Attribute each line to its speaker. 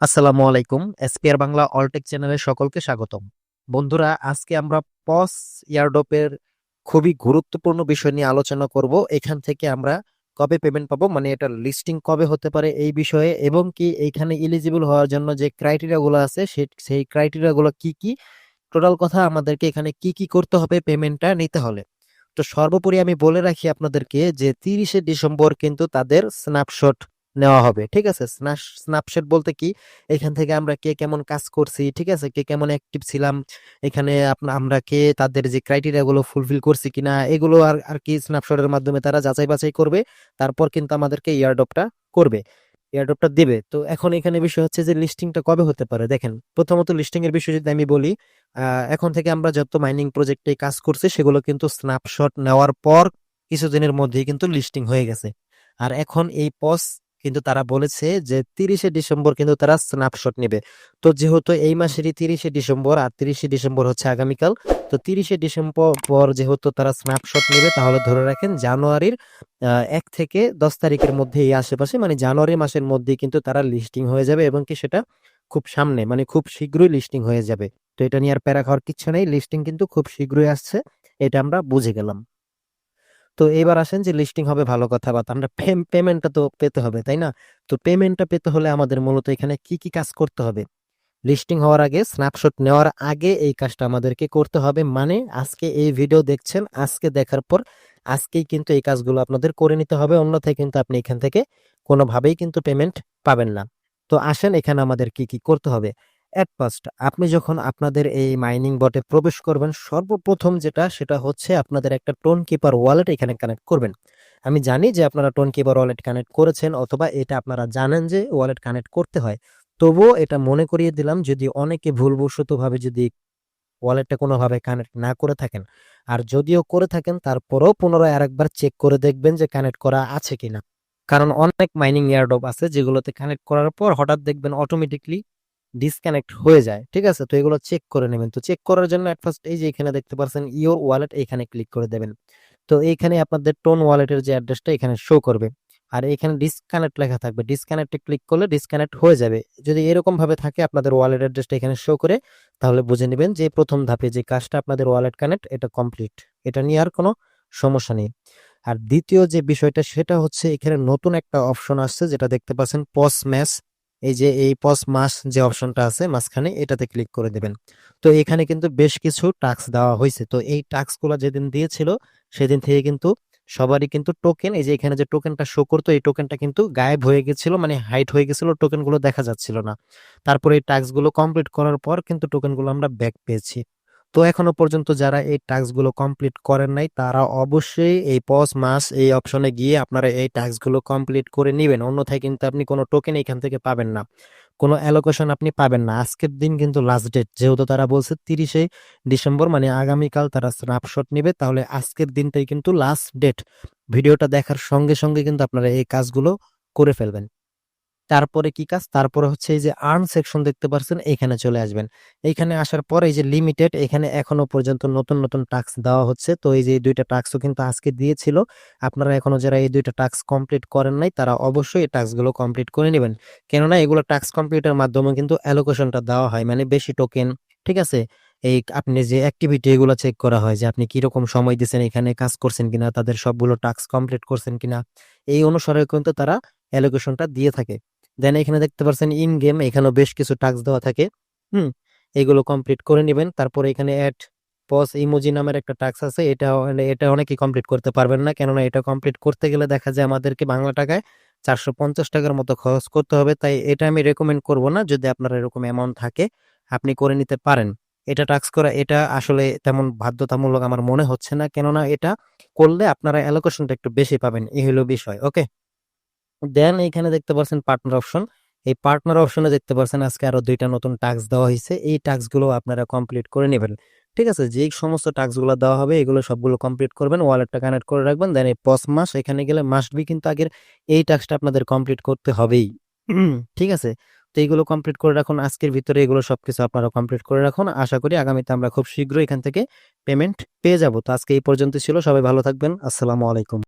Speaker 1: আসসালামু আলাইকুম। এসপিআর বাংলা অলটেক চ্যানেলে সকলকে স্বাগতম। বন্ধুরা, আজকে আমরা পস এয়ারড্রপের খুবই গুরুত্বপূর্ণ বিষয় নিয়ে আলোচনা করব। এখান থেকে আমরা কবে পেমেন্ট পাবো, মানে এটা লিস্টিং কবে হতে পারে এই বিষয়ে, এবং কি এইখানে এলিজিবল হওয়ার জন্য যে ক্রাইটেরিয়া গুলো আছে সেই ক্রাইটেরিয়া গুলো কি কি, টোটাল কথা আমাদেরকে এখানে কি কি করতে হবে পেমেন্টটা নিতে হলে। তো সর্বোপরি আমি বলে রাখি আপনাদেরকে যে 30শে ডিসেম্বর কিন্তু তাদের স্ন্যাপশট নেওয়া হবে। ঠিক আছে, স্ন্যাপশট বলতে কি, এখান থেকে আমরা কে কেমন কাজ করছি, ঠিক আছে, কে কেমন অ্যাক্টিভ ছিলাম, এখানে আমরা কে তাদের যে ক্রাইটেরিয়া গুলো ফুলফিল করছি কিনা, এগুলো আর আর কি স্ন্যাপশটের মাধ্যমে তারা যাচাই বাছাই করবে। তারপর কিন্তু আমাদেরকে ইয়ারড্রপটা করবে, এয়ারড্রপটা দিবে। তো এখন এখানে বিষয় হচ্ছে যে লিস্টিংটা কবে হতে পারে। দেখেন, প্রথমত লিস্টিং এর বিষয় যদি আমি বলি, এখন থেকে আমরা যত মাইনিং প্রজেক্টে কাজ করছি সেগুলো কিন্তু স্ন্যাপশট নেওয়ার পর কিছুদিনের মধ্যেই কিন্তু লিস্টিং হয়ে গেছে। আর এখন এই পস কিন্তু তারা বলেছে যে 30শে ডিসেম্বর কিন্তু তারা স্ন্যাপশট নেবে। তো যেহেতু এই মাসেরই 30শে ডিসেম্বর আর 30শে ডিসেম্বর হচ্ছে আগামীকাল, তো 30শে ডিসেম্বর পর যেহেতু তারা স্ন্যাপশট নেবে, তাহলে ধরে রাখেন জানুয়ারির 1 থেকে 10 তারিখের মধ্যে, এই আশেপাশে, মানে জানুয়ারি মাসের মধ্যেই কিন্তু তারা লিস্টিং হয়ে যাবে, এবং কি সেটা খুব সামনে, মানে খুব শীঘ্রই লিস্টিং হয়ে যাবে। তো এটা নিয়ে আর প্যারা খাওয়ার কিচ্ছু নেই, লিস্টিং কিন্তু খুব শীঘ্রই আসছে, এটা আমরা বুঝে গেলাম। তো এবার আসেন যে লিস্টিং হবে ভালো কথা, বা আমরা পেমেন্টটা তো পেতে হবে, তাই না? তো পেমেন্টটা পেতে হলে আমাদের মূলত এখানে কি কি কাজ করতে হবে? লিস্টিং হওয়ার আগে, স্ন্যাপশট নেওয়ার আগে এই কাজটা আমাদেরকে করতে হবে। মানে আজকে এই ভিডিও দেখছেন, আজকে দেখার পর আজকেই কিন্তু এই কাজগুলো আপনাদের করে নিতে হবে, অন্যথায় কিন্তু আপনি এখান থেকে কোনোভাবেই কিন্তু পেমেন্ট পাবেন না। তো আসেন এখানে আমাদের কি কি করতে হবে। এট ফার্স্ট, আপনি যখন আপনাদের এই মাইনিং বটে প্রবেশ করবেন, সর্বপ্রথম যেটা, সেটা হচ্ছে আপনাদের একটা টোন কিপার ওয়ালেট এখানে কানেক্ট করবেন। আমি জানি যে আপনারা টোন কিপার ওয়ালেট কানেক্ট করেছেন, অথবা এটা আপনারা জানেন যে ওয়ালেট কানেক্ট করতে হয়। তবুও এটা মনে করিয়ে দিলাম, যদি অনেকে ভুলবশতভাবে যদি ওয়ালেটটা কোনোভাবে কানেক্ট না করে থাকেন, আর যদিও করে থাকেন তারপরেও পুনরায় আরেকবার চেক করে দেখবেন যে কানেক্ট করা আছে কিনা। কারণ অনেক মাইনিং এয়ারড্রপ আছে যেগুলোতে কানেক্ট করার পর হঠাৎ দেখবেন অটোমেটিকলি ডিসকানেক্ট হয়ে যায়। ঠিক আছে, তো এগুলো চেক করে নেবেন। তো চেক করার জন্য এট ফার্স্ট এই যে এখানে দেখতে পাচ্ছেন ইওর ওয়ালেট, এখানে ক্লিক করে দেবেন। তো এইখানে আপনাদের টোন ওয়ালেটের যে অ্যাড্রেসটা এখানে শো করবে, আর এখানে ডিসকানেক্ট লেখা থাকবে, ডিসকানেক্টে ক্লিক করলে ডিসকানেক্ট হয়ে যাবে। যদি এরকম ভাবে থাকে আপনাদের ওয়ালেট অ্যাড্রেসটা এখানে শো করে, তাহলে বুঝে নেবেন যে প্রথম ধাপে যে কাজটা আপনাদের ওয়ালেট কানেক্ট, এটা কমপ্লিট, এটা নিয়ে আর কোনো সমস্যা নেই। আর দ্বিতীয় যে বিষয়টা, সেটা হচ্ছে এখানে নতুন একটা অপশন আসছে, যেটা দেখতে পাচ্ছেন পস ম্যাশ। এই যে এই পস মাস যে অপশনটা আছে মাঝখানে, এটাতে ক্লিক করে দেবেন। তো এখানে কিন্তু বেশ কিছু টাস্ক দেওয়া হয়েছে। তো এই টাস্কগুলো যেদিন দিয়েছিল সেদিন থেকে কিন্তু সবারই কিন্তু টোকেন, এই যে এখানে যে টোকেনটা শো করতো, এই টোকেনটা কিন্তু গায়েব হয়ে গেছিল, মানে হাইড হয়ে গেছিল, টোকেনগুলো দেখা যাচ্ছিল না। তারপরে এই টাস্কগুলো কমপ্লিট করার পর কিন্তু টোকেনগুলো আমরা ব্যাক পেয়েছি। তো এখনো পর্যন্ত যারা এই টাস্কগুলো কমপ্লিট করেন নাই, তারা অবশ্যই এই পজ মাস এই অপশনে গিয়ে আপনারা এই টাস্কগুলো কমপ্লিট করে নেবেন, অন্যথায় কিন্তু আপনি কোনো টোকেন এখান থেকে পাবেন না, কোনো অ্যালোকেশন আপনি পাবেন না। আজকের দিন কিন্তু লাস্ট ডেট, যেহেতু তারা বলছে 30শে ডিসেম্বর, মানে আগামীকাল তারা স্ন্যাপশট নেবে, তাহলে আজকের দিনটাই কিন্তু লাস্ট ডেট। ভিডিওটা দেখার সঙ্গে সঙ্গে কিন্তু আপনারা এই কাজগুলো করে ফেলবেন। তারপরে কি কাজ, তারপরে হচ্ছে এই যে আর্ন সেকশন দেখতে পাচ্ছেন, এখানে চলে আসবেন। এইখানে আসার পর এই যে লিমিটেড, এখানে এখনো পর্যন্ত নতুন নতুন টাস্ক দেওয়া হচ্ছে। তো এই যে এই দুইটা টাস্কও কিন্তু আজকে দিয়েছিল, আপনারা এখনো যারা এই দুইটা টাস্ক কমপ্লিট করেন নাই, তারা অবশ্যই এই টাস্কগুলো কমপ্লিট করে নেবেন। কেননা এগুলো টাস্ক কমপ্লিটের মাধ্যমে কিন্তু অ্যালোকেশনটা দেওয়া হয়, মানে বেশি টোকেন। ঠিক আছে, এই আপনি যে অ্যাক্টিভিটি, এগুলো চেক করা হয় যে আপনি কিরকম সময় দিচ্ছেন, এখানে কাজ করছেন কিনা, তাদের সবগুলো টাস্ক কমপ্লিট করছেন কিনা, এই অনুসারে কিন্তু তারা অ্যালোকেশনটা দিয়ে থাকে। দেন এখানে দেখতে পাচ্ছেন ইন গেম, এখানেও বেশ কিছু টাস্ক দেওয়া থাকে। হুম, এগুলো কমপ্লিট করে নেবেন। তারপরে এখানে অ্যাড পজ ইমোজি নামের একটা টাস্ক আছে, এটা অনেকেই কমপ্লিট করতে পারবেন না, কেননা এটা কমপ্লিট করতে গেলে দেখা যায় আমাদেরকে বাংলা টাকায় 450 টাকার মতো খরচ করতে হবে। তাই এটা আমি রেকমেন্ড করব না। যদি আপনার এরকম অ্যামাউন্ট থাকে, আপনি করে নিতে পারেন। এটা টাস্ক করা, এটা আসলে তেমন বাধ্যতামূলক আমার মনে হচ্ছে না, কেননা এটা করলে আপনারা অ্যালোকেশনটা একটু বেশি পাবেন, এই হলো বিষয়। ওকে, দেন এইখানে দেখতে পাচ্ছেন পার্টনার অপশন। এই পার্টনার অপশনে দেখতে পাচ্ছেন আজকে আরো দুইটা নতুন টাস্ক দেওয়া হয়েছে, এই টাস্ক গুলো আপনারা কমপ্লিট করে নেবেন। ঠিক আছে, যে সমস্ত টাস্ক গুলো দেওয়া হবে এগুলো সবগুলো কমপ্লিট করবেন, ওয়ালেটটা কানেক্ট করে রাখবেন। দেন এই পস মাস এখানে গেলে মাস্ট বি কিন্তু আগের এই টাস্কটা আপনাদের কমপ্লিট করতে হবেই। ঠিক আছে, তো এইগুলো কমপ্লিট করে রাখুন, আজকের ভিতরে এগুলো সবকিছু আপনারা কমপ্লিট করে রাখুন। আশা করি আগামীতে আমরা খুব শীঘ্রই এখান থেকে পেমেন্ট পেয়ে যাব। তো আজকে এই পর্যন্ত ছিল, সবাই ভালো থাকবেন। আসসালামু আলাইকুম।